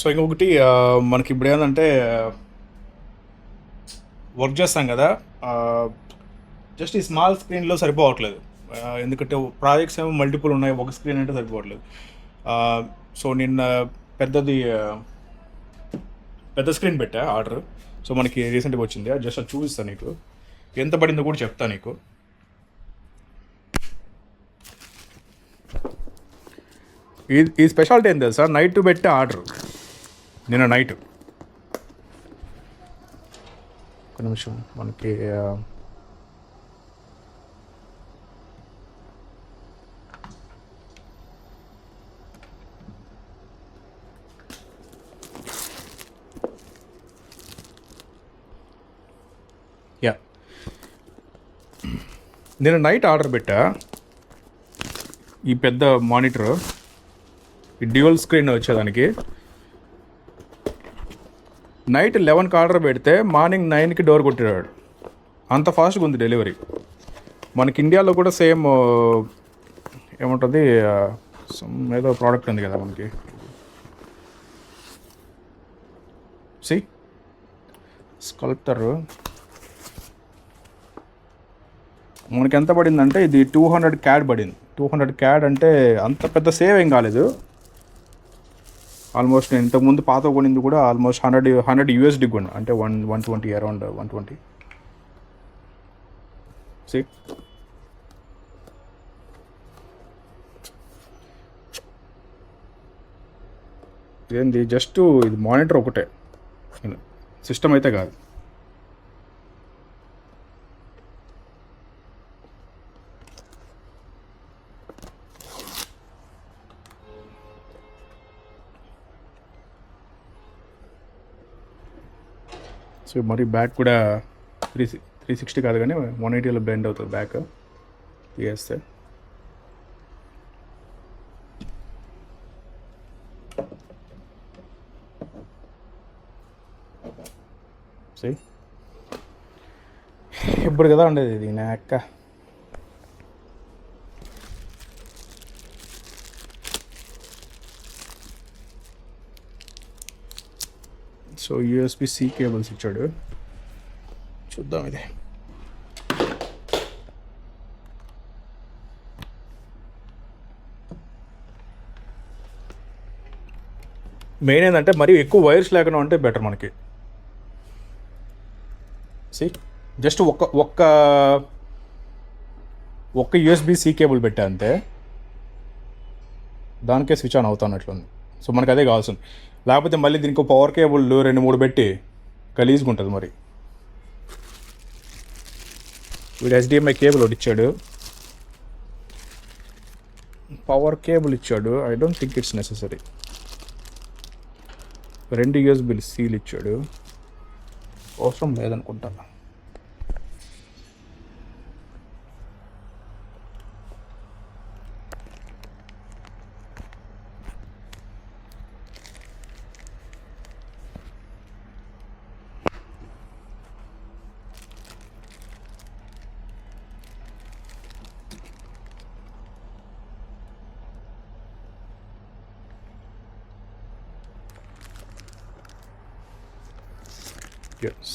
So ఇంకొకటి మనకి ఇప్పుడు ఏంటంటే వర్క్ చేస్తాం కదా. జస్ట్ ఈ స్మాల్ స్క్రీన్లో సరిపోవట్లేదు. ఎందుకంటే ప్రాజెక్ట్స్ ఏమో మల్టిపుల్ ఉన్నాయి, ఒక స్క్రీన్ అంటే సరిపోవట్లేదు. సో నిన్న పెద్దది పెద్ద స్క్రీన్ పెట్టా ఆర్డర్. సో మనకి రీసెంట్గా వచ్చింది, జస్ట్ అది చూపిస్తాను నీకు, ఎంత పడిందో కూడా చెప్తా నీకు. ఈ స్పెషాలిటీ ఏం తెలుసా, నైట్ పెట్టే ఆర్డర్ నిన్న నైట్. ఒక నిమిషం, మనకి యా నేను నైట్ ఆర్డర్ పెట్టా ఈ పెద్ద మానిటర్, ఈ డ్యూయల్ స్క్రీన్ వచ్చేదానికి. నైట్ 11కి ఆర్డర్ పెడితే మార్నింగ్ 9కి డోర్ కొట్టాడు. అంత ఫాస్ట్గా ఉంది డెలివరీ. మనకి ఇండియాలో కూడా సేమ్ ఏముంటుంది, ఏదో ప్రోడక్ట్ ఉంది కదా మనకి, సి స్కల్ప్టర్. మనకి ఎంత పడిందంటే ఇది 200 CAD పడింది. 200 CAD అంటే అంత పెద్ద సేవ్ ఏం కాలేదు. ఆల్మోస్ట్ నేను ఇంతకుముందు పాత కొనింది కూడా ఆల్మోస్ట్ 100 USD కొన్నా, అంటే 120, అరౌండ్ 120. సి ఇదేంది, జస్ట్ ఇది మానిటర్ ఒకటే, సిస్టమ్ అయితే కాదు. సో మరి బ్యాక్ కూడా 360 కాదు కానీ 180లో బెండ్ అవుతుంది బ్యాక్ తీయేస్తే. ఇప్పుడు కదా ఉండేది ఇది నా అక్క. సో USB-C కేబుల్స్ ఇచ్చాడు, చూద్దాం ఇది. మెయిన్ ఏంటంటే మరీ ఎక్కువ వైర్స్ లేకుండా ఉంటే బెటర్ మనకి. సి జస్ట్ ఒక్క USB-C కేబుల్ పెట్టా అంతే, దానికే స్విచ్ ఆన్ అవుతున్నట్లుంది. సో మనకు అదే కావాల్సింది. లేకపోతే మళ్ళీ దీనికి పవర్ కేబుల్ 2-3 పెట్టి గలీజ్గా ఉంటుంది. మరి వీడు HDMI కేబుల్ ఒకటి ఇచ్చాడు, పవర్ కేబుల్ ఇచ్చాడు. I don't think it's necessary. 2 USB-Cలు ఇచ్చాడు, అవసరం లేదనుకుంటా.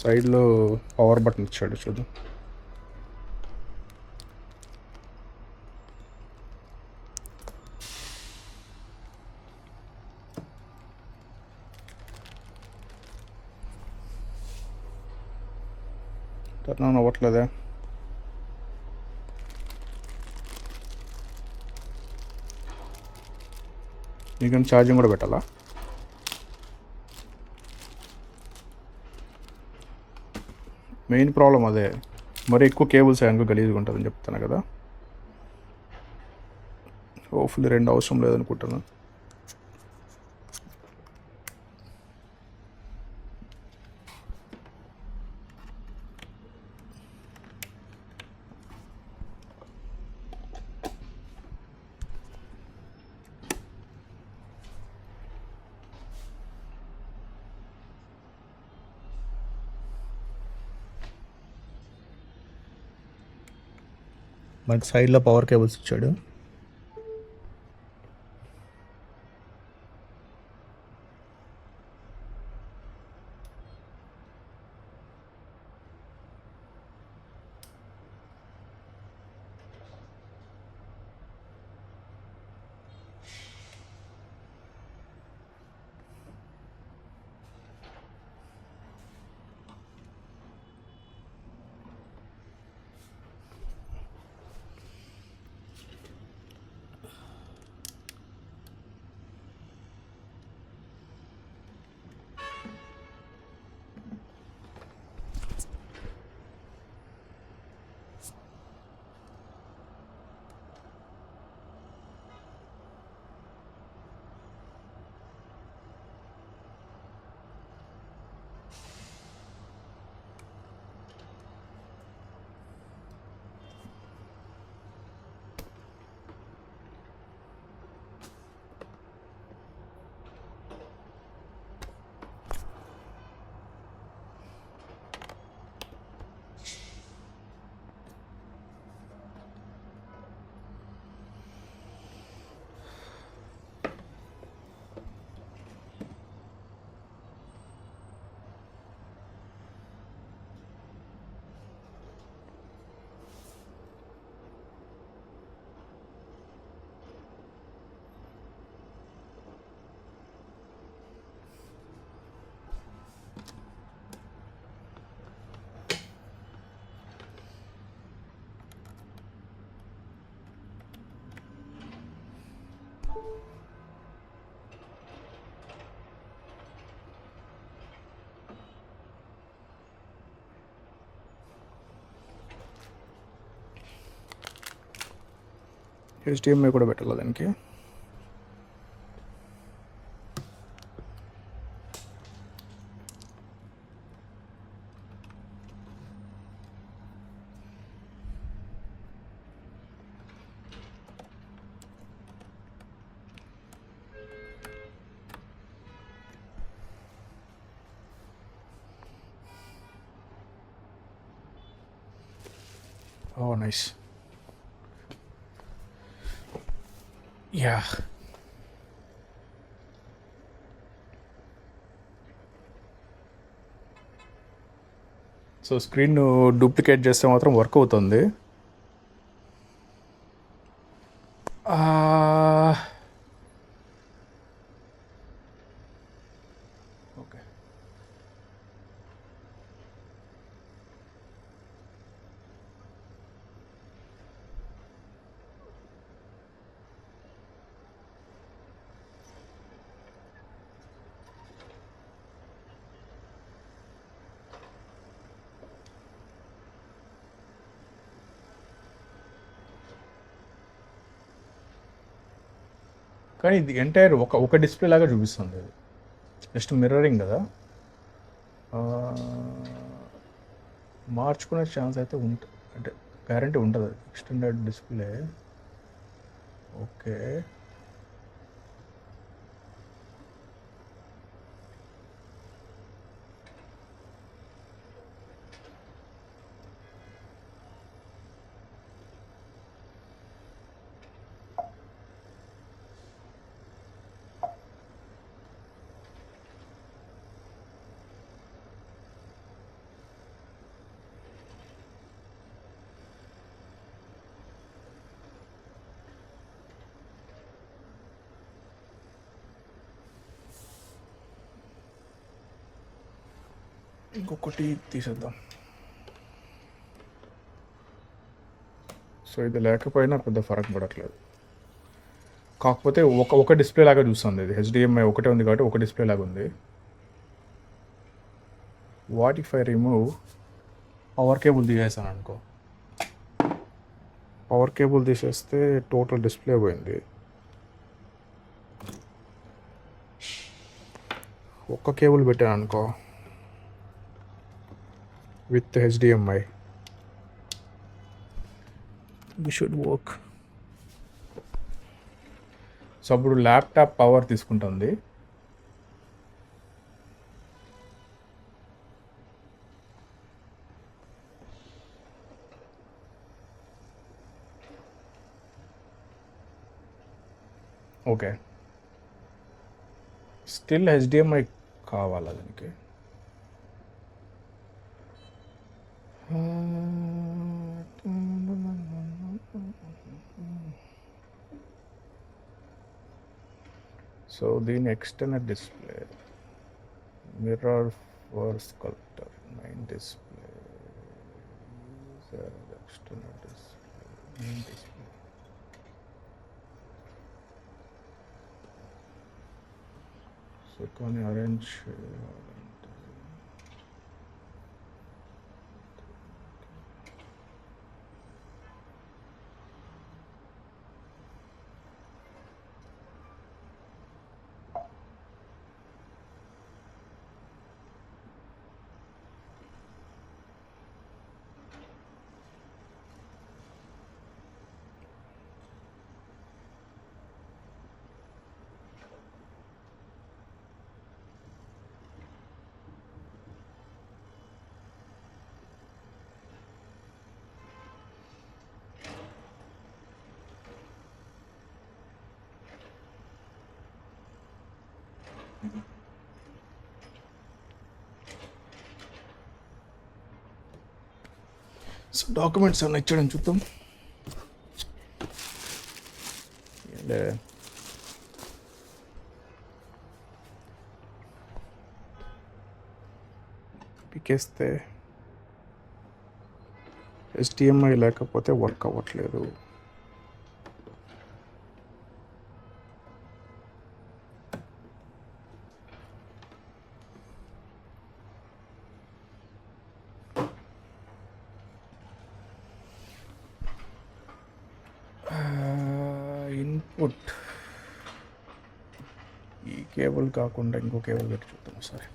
సైడ్లో పవర్ బటన్ ఇచ్చాడు, చూద్దాం. టర్న్ ఆన్ అవ్వట్లేదే. నీకు ఛార్జింగ్ కూడా పెట్టాలా? మెయిన్ ప్రాబ్లం అదే, మరి ఎక్కువ కేబుల్స్ అనుకో గలీజ్గా ఉంటుందని చెప్తాను కదా. హోప్ఫుల్లీ 2 అవసరం లేదనుకుంటున్నాను. మనకి సైడ్లో పవర్ కేబుల్స్ ఇచ్చాడు. హెచ్డిఎంఐ కూడా పెట్టాలి దానికి. Oh, nice. Yeah. So screen duplicate చేస్తే మాత్రం వర్క్ అవుతుంది. ఓకే, కానీ ఇది ఎంటైర్ ఒక డిస్ప్లే లాగా చూపిస్తుంది. ఇది జస్ట్ మిర్రరింగ్ కదా. మార్చుకునే ఛాన్స్ అయితే ఉంటుంది, అంటే గ్యారంటీ ఉంటుంది. Extended display. ఓకే, ఇంకొకటి తీసేద్దాం. సో ఇది లేకపోయినా పెద్ద ఫరక్ పడట్లేదు. కాకపోతే ఒక డిస్ప్లే లాగా చూస్తుంది. ఇది హెచ్డిఎంఐ ఒకటే ఉంది కాబట్టి ఒక డిస్ప్లే లాగా ఉంది. What if I remove power cable తీసేసాను అనుకో. పవర్ కేబుల్ తీసేస్తే టోటల్ డిస్ప్లే పోయింది. ఒక్క కేబుల్ పెట్టాను అనుకో with HDMI, we should work. So అప్పుడు ల్యాప్టాప్ పవర్ తీసుకుంటుంది. ఓకే, స్టిల్ హెచ్డిఎంఐ కావాలా దానికి? సో దీని external display mirror for sculptor 9 display external display 9 display. So కానీ అరేంజ్ సో డాక్యుమెంట్స్ ఏమైనా ఇచ్చాడని చూద్దాం. పికేస్తే హెచ్డిఎంఐ లేకపోతే వర్క్ అవ్వట్లేదు. గుడ్. ఈ కేబుల్ కాకుండా ఇంకో కేబుల్ పెట్టి చూద్దాం సరే.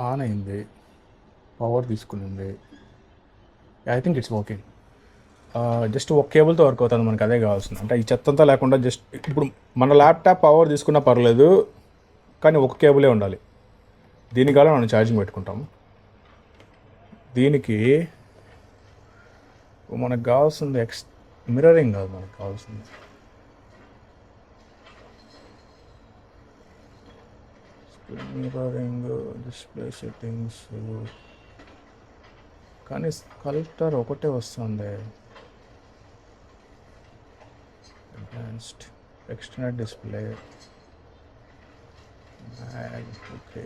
ఆన్ అయింది, పవర్ తీసుకునింది. I think it's working. Just ఒక కేబుల్తో వర్క్ అవుతుంది, మనకు అదే కావాల్సింది. అంటే ఈ చెత్తంతా లేకుండా జస్ట్ ఇప్పుడు మన ల్యాప్టాప్ పవర్ తీసుకున్నా పర్లేదు, కానీ ఒక కేబులే ఉండాలి. దీనికల్లా మనం ఛార్జింగ్ పెట్టుకుంటాము. దీనికి మనకు కావాల్సింది మిర్రరింగ్ కాదు, మనకు కావాల్సింది మిర్రరింగ్, డిస్ప్లే సెట్టింగ్స్. కానీ స్కల్ప్టర్ ఒకటే వస్తుంది. Advanced external display, okay,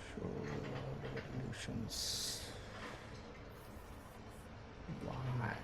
show resolutions. Why?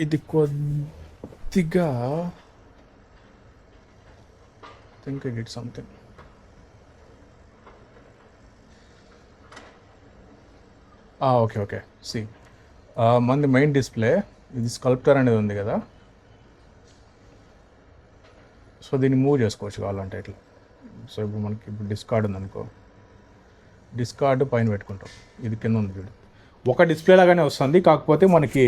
ఇది కొద్దిగా think I did something. Okay see, మనది మెయిన్ డిస్ప్లే, ఇది స్కల్ప్టర్ అనేది ఉంది కదా. సో దీన్ని మూవ్ చేసుకోవచ్చు కావాలంటే ఇట్లా. సో ఇప్పుడు మనకి డిస్కార్డ్ ఉందనుకో, డిస్కార్డ్ పైన పెట్టుకుంటాం, ఇది కింద ఉంది చూడు. ఒక డిస్ప్లే లాగానే వస్తుంది, కాకపోతే మనకి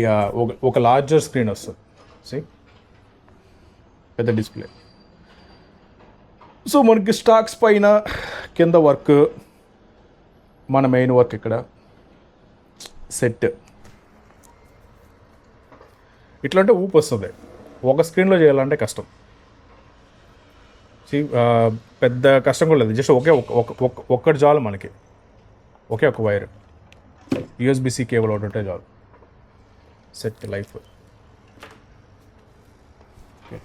ఒక లార్జర్ స్క్రీన్ వస్తుంది. సి, పెద్ద డిస్ప్లే. సో మనకి స్టాక్స్ పైన కింద వర్క్, మన మెయిన్ వర్క్ ఇక్కడ సెట్. ఇట్లాంటే ఊపు వస్తుంది. ఒక స్క్రీన్లో చేయాలంటే కష్టం. పెద్ద కష్టం కూడా లేదు, జస్ట్ ఒక్కటి చాలు మనకి, ఒకే ఒక వైర్, USB-C కేబుల్ ఒకటి ఉంటే చాలు, సెట్ లైఫ్.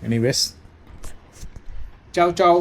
ఎనీవేస్, చావ్ చావ్.